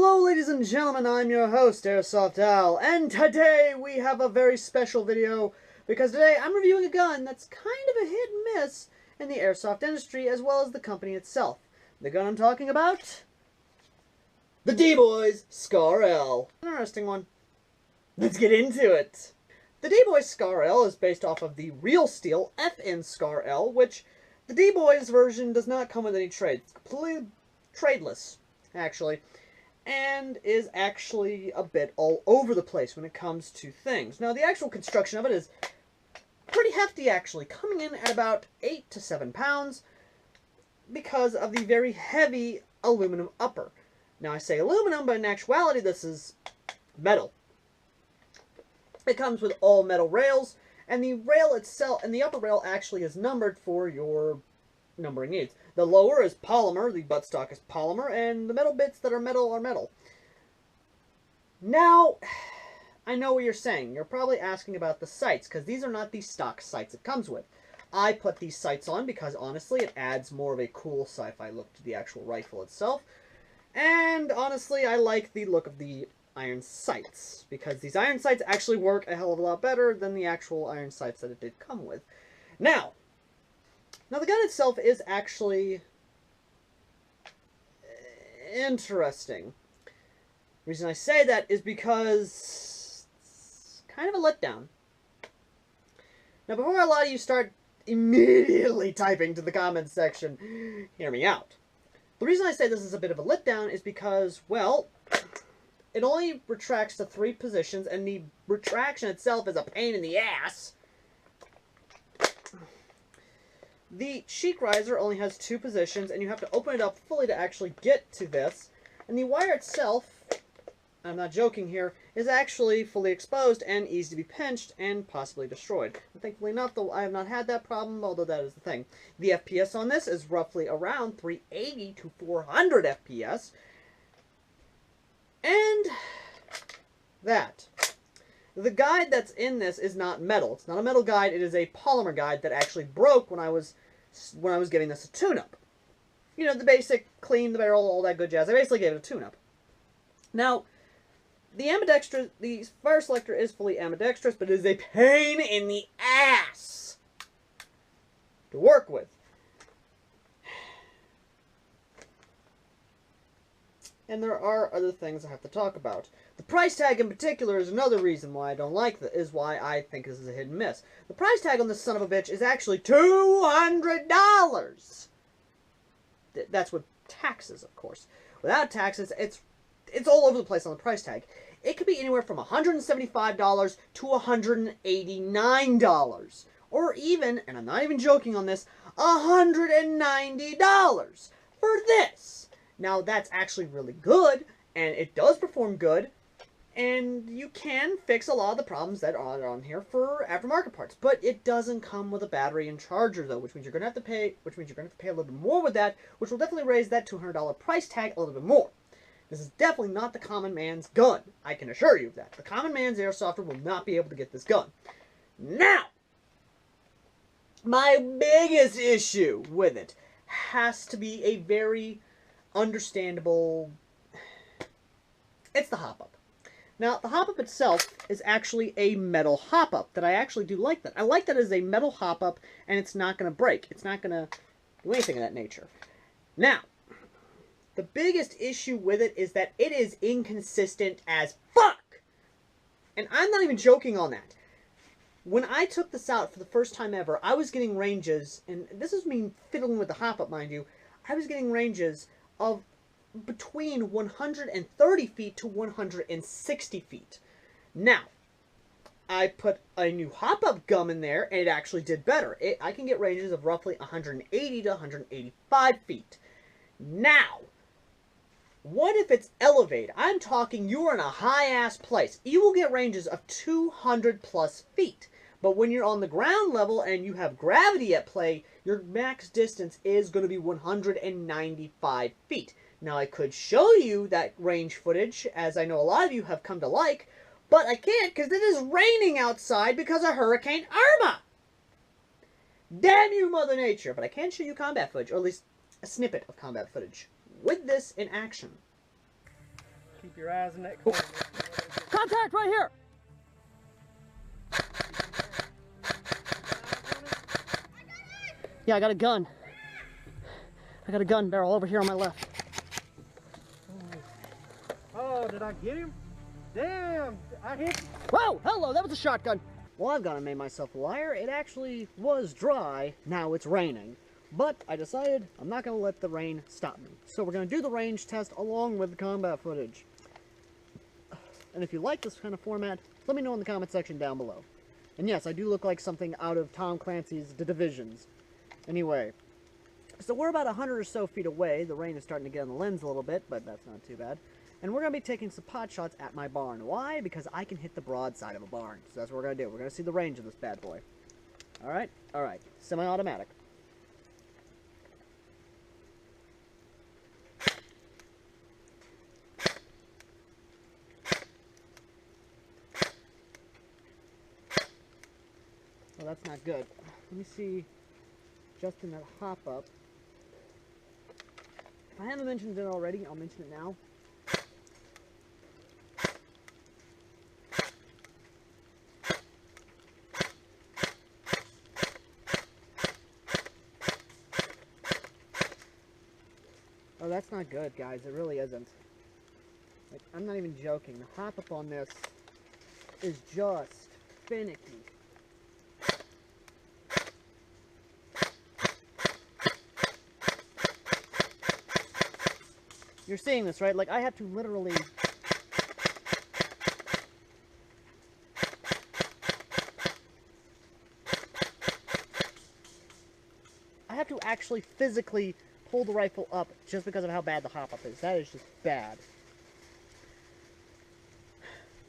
Hello ladies and gentlemen, I'm your host, AirsoftAl, and today we have a very special video, because today I'm reviewing a gun that's kind of a hit and miss in the airsoft industry, as well as the company itself. The gun I'm talking about? The D-Boys SCAR-L. An interesting one. Let's get into it! The D-Boys SCAR-L is based off of the real steel FN SCAR-L, which the D-Boys version does not come with any trade. It's completely tradeless, actually, and is actually a bit all over the place when it comes to things. Now, the actual construction of it is pretty hefty, actually, coming in at about 8 to 7 pounds because of the very heavy aluminum upper. Now, I say aluminum, but in actuality, this is metal. It comes with all metal rails, and the rail itself, and the upper rail actually is numbered for your numbering needs. The lower is polymer, the buttstock is polymer, and the metal bits that are metal are metal. Now, I know what you're saying. You're probably asking about the sights, because these are not the stock sights it comes with. I put these sights on because, honestly, it adds more of a cool sci-fi look to the actual rifle itself. And, honestly, I like the look of the iron sights, because these iron sights actually work a hell of a lot better than the actual iron sights that it did come with. Now, the gun itself is actually interesting. The reason I say that is because it's kind of a letdown. Now, before a lot of you start immediately typing to the comments section, hear me out. The reason I say this is a bit of a letdown is because, well, it only retracts to 3 positions, and the retraction itself is a pain in the ass. The cheek riser only has 2 positions, and you have to open it up fully to actually get to this. And the wire itself, I'm not joking here, is actually fully exposed and easy to be pinched and possibly destroyed. And thankfully enough, though, I have not had that problem, although that is the thing. The FPS on this is roughly around 380 to 400 FPS. And that. The guide that's in this is not metal. It's not a metal guide. It is a polymer guide that actually broke when I was giving this a tune-up. You know, the basic clean the barrel, all that good jazz. I basically gave it a tune-up. Now, the ambidextrous, the fire selector is fully ambidextrous, but it is a pain in the ass to work with. And there are other things I have to talk about. The price tag in particular is another reason why I don't like this, is why I think this is a hit and miss. The price tag on this son of a bitch is actually $200! That's with taxes, of course. Without taxes, it's all over the place on the price tag. It could be anywhere from $175 to $189. Or even, and I'm not even joking on this, $190 for this. Now, that's actually really good, and it does perform good, and you can fix a lot of the problems that are on here for aftermarket parts. But it doesn't come with a battery and charger, though, which means you're going to have to pay a little bit more with that, which will definitely raise that $200 price tag a little bit more. This is definitely not the common man's gun. I can assure you of that. The common man's airsofter will not be able to get this gun. Now, my biggest issue with it has to be a very understandable, it's the hop-up. Now, the hop-up itself is actually a metal hop-up that I actually do like that. I like that as a metal hop-up, and it's not going to break. It's not going to do anything of that nature. Now, the biggest issue with it is that it is inconsistent as fuck! And I'm not even joking on that. When I took this out for the first time ever, I was getting ranges, and this is me fiddling with the hop-up, mind you, I was getting ranges of between 130 feet to 160 feet. Now, I put a new hop-up gum in there, and it actually did better. I can get ranges of roughly 180 to 185 feet. Now, what if it's elevated? I'm talking you're in a high-ass place. You will get ranges of 200 plus feet. But when you're on the ground level and you have gravity at play, your max distance is going to be 195 feet. Now, I could show you that range footage, as I know a lot of you have come to like, but I can't because it is raining outside because of Hurricane Irma. Damn you, Mother Nature. But I can show you combat footage, or at least a snippet of combat footage with this in action. Keep your eyes in that corner. Contact right here! Yeah, I got a gun. I got a gun barrel over here on my left. Oh, did I get him? Damn, I hit him. Whoa, hello, that was a shotgun. Well, I've gone and made myself a liar. It actually was dry. Now it's raining. But I decided I'm not going to let the rain stop me. So we're going to do the range test along with the combat footage. And if you like this kind of format, let me know in the comment section down below. And yes, I do look like something out of Tom Clancy's The Divisions. Anyway, so we're about 100 or so feet away. The rain is starting to get on the lens a little bit, but that's not too bad. And we're going to be taking some pot shots at my barn. Why? Because I can hit the broadside of a barn. So that's what we're going to do. We're going to see the range of this bad boy. Alright? Alright. Semi-automatic. Well, that's not good. Let me see, just in that hop-up. If I haven't mentioned it already, I'll mention it now. Oh, that's not good, guys. It really isn't. Like, I'm not even joking. The hop-up on this is just finicky. You're seeing this, right? Like, I have to literally... I have to actually physically pull the rifle up just because of how bad the hop-up is. That is just bad.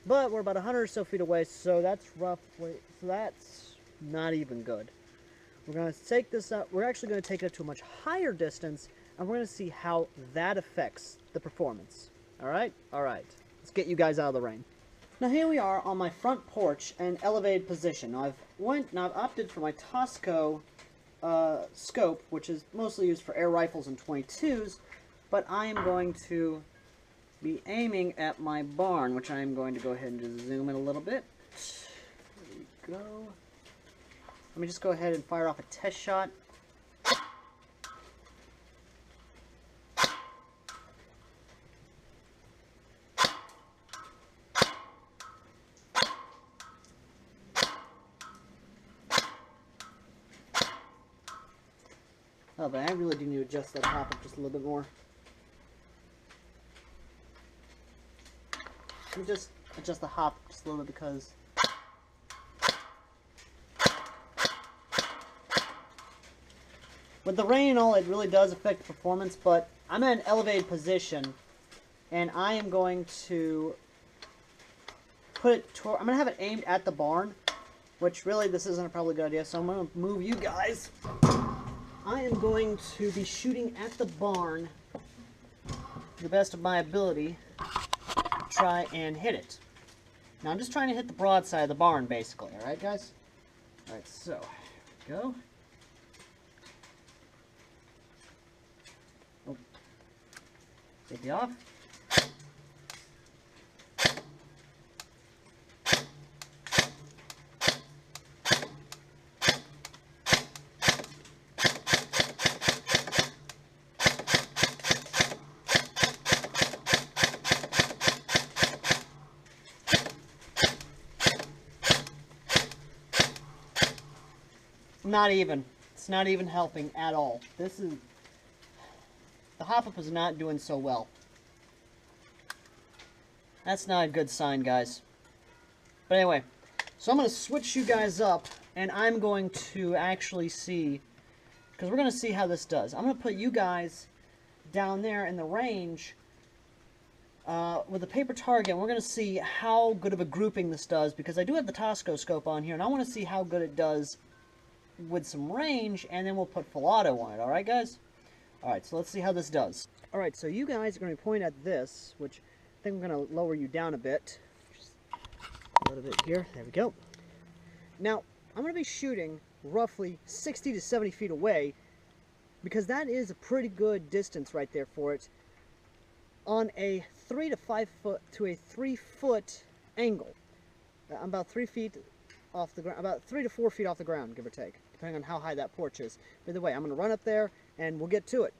But we're about 100 or so feet away, so that's roughly... So that's not even good. We're going to take this up... We're actually going to take it up to a much higher distance, and we're going to see how that affects the performance. Alright? Alright. Let's get you guys out of the rain. Now here we are on my front porch in elevated position. Now I've opted for my Tosco scope, which is mostly used for air rifles and 22s, but I am going to be aiming at my barn, which I am going to go ahead and just zoom in a little bit. There we go. Let me just go ahead and fire off a test shot. Oh, but I really do need to adjust that hop-up just a little bit more. Let me just adjust the hop just a little bit because... With the rain and all, it really does affect the performance, but I'm at an elevated position, and I am going to put it toward... I'm going to have it aimed at the barn, which really this isn't a probably good idea, so I'm going to move you guys. I am going to be shooting at the barn to the best of my ability to try and hit it. Now I'm just trying to hit the broadside of the barn, basically. Alright, guys? Alright, so, here we go. Oh. Take it off. Not even. It's not even helping at all. This is... The hop-up is not doing so well. That's not a good sign, guys. But anyway, so I'm going to switch you guys up, and I'm going to actually see... Because we're going to see how this does. I'm going to put you guys down there in the range with a paper target. We're going to see how good of a grouping this does, because I do have the Tosco scope on here, and I want to see how good it does with some range, and then we'll put full auto on it. Alright, guys? Alright, so let's see how this does. Alright, so you guys are going to point at this, which I think I'm going to lower you down a bit. Just a little bit here. There we go. Now, I'm going to be shooting roughly 60 to 70 feet away, because that is a pretty good distance right there for it on a 3 to 5 foot to a 3 foot angle. I'm about 3 feet off the ground, about 3 to 4 feet off the ground, give or take, depending on how high that porch is. By the way, I'm going to run up there and we'll get to it.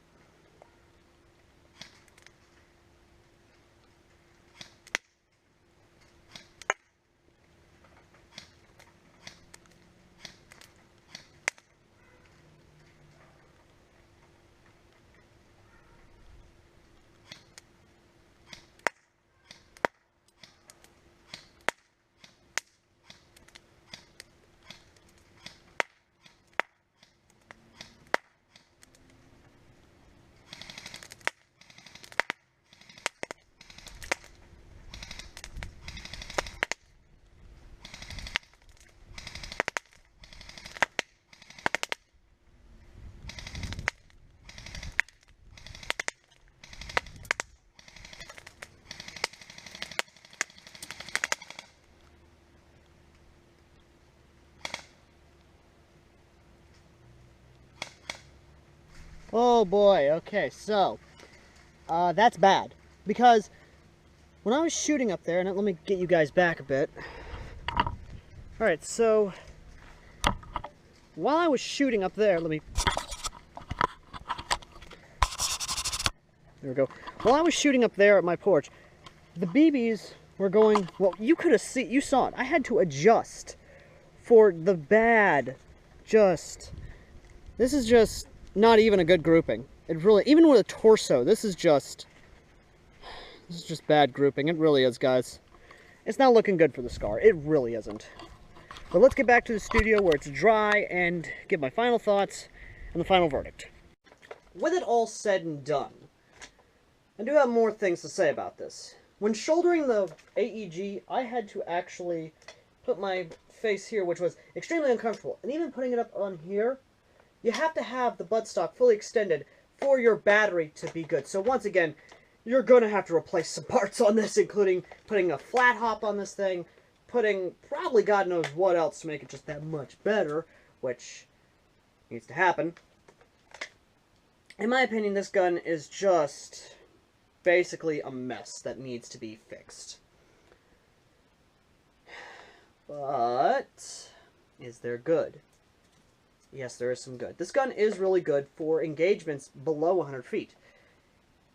Oh boy, okay, so that's bad, because when I was shooting up there, and let me get you guys back a bit. Alright, so while I was shooting up there, there we go. While I was shooting up there at my porch, the BBs were going, well, you could have seen, you saw it. I had to adjust for the bad, this is just not even a good grouping. It really, even with a torso, this is just bad grouping. It really is, guys. It's not looking good for the scar. It really isn't. But let's get back to the studio where it's dry and give my final thoughts and the final verdict. With it all said and done, I do have more things to say about this. When shouldering the AEG, I had to actually put my face here, which was extremely uncomfortable. And even putting it up on here, you have to have the buttstock fully extended for your battery to be good. So once again, you're going to have to replace some parts on this, including putting a flat hop on this thing, putting probably God knows what else to make it just that much better, which needs to happen. In my opinion, this gun is just basically a mess that needs to be fixed. But is there good? Yes, there is some good. This gun is really good for engagements below 100 feet.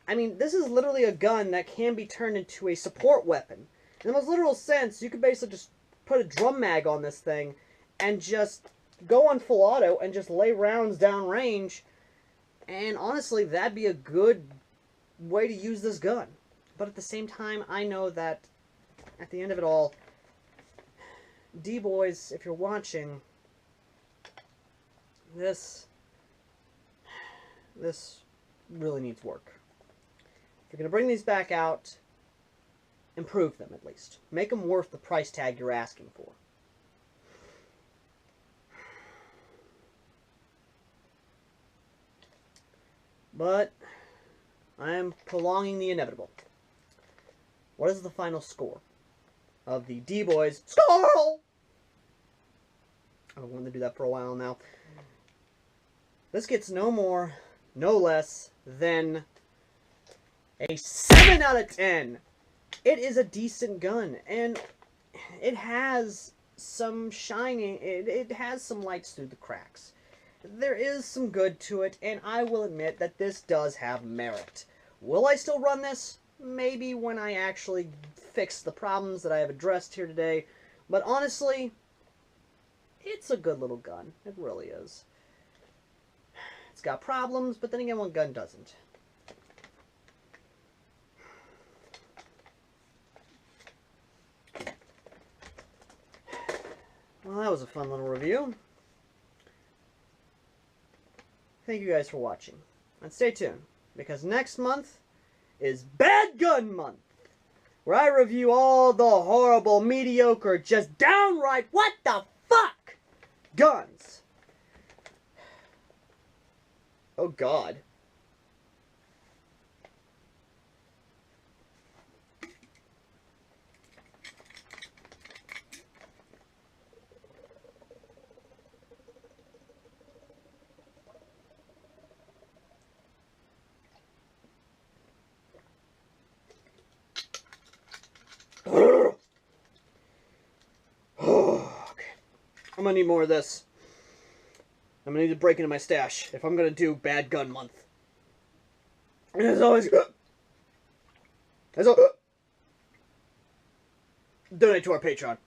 I mean, this is literally a gun that can be turned into a support weapon. In the most literal sense, you could basically just put a drum mag on this thing and just go on full auto and just lay rounds down range. And honestly, that'd be a good way to use this gun. But at the same time, I know that at the end of it all, D-boys, if you're watching, this really needs work. If you're going to bring these back out, improve them at least. Make them worth the price tag you're asking for. But I am prolonging the inevitable. What is the final score of the D-Boys score? I've been wanting to do that for a while now. This gets no more, no less than a 7 out of 10. It is a decent gun, and it has some shining, it has some lights through the cracks. There is some good to it, and I will admit that this does have merit. Will I still run this? Maybe when I actually fix the problems that I have addressed here today. But honestly, it's a good little gun. It really is. It's got problems, but then again, one gun doesn't. Well, that was a fun little review. Thank you guys for watching. And stay tuned, because next month is Bad Gun Month, where I review all the horrible, mediocre, just downright what the fuck guns. Oh God. Okay. I'm gonna need more of this. I'm gonna need to break into my stash if I'm gonna do Bad Gun Month. And as always, donate to our Patreon.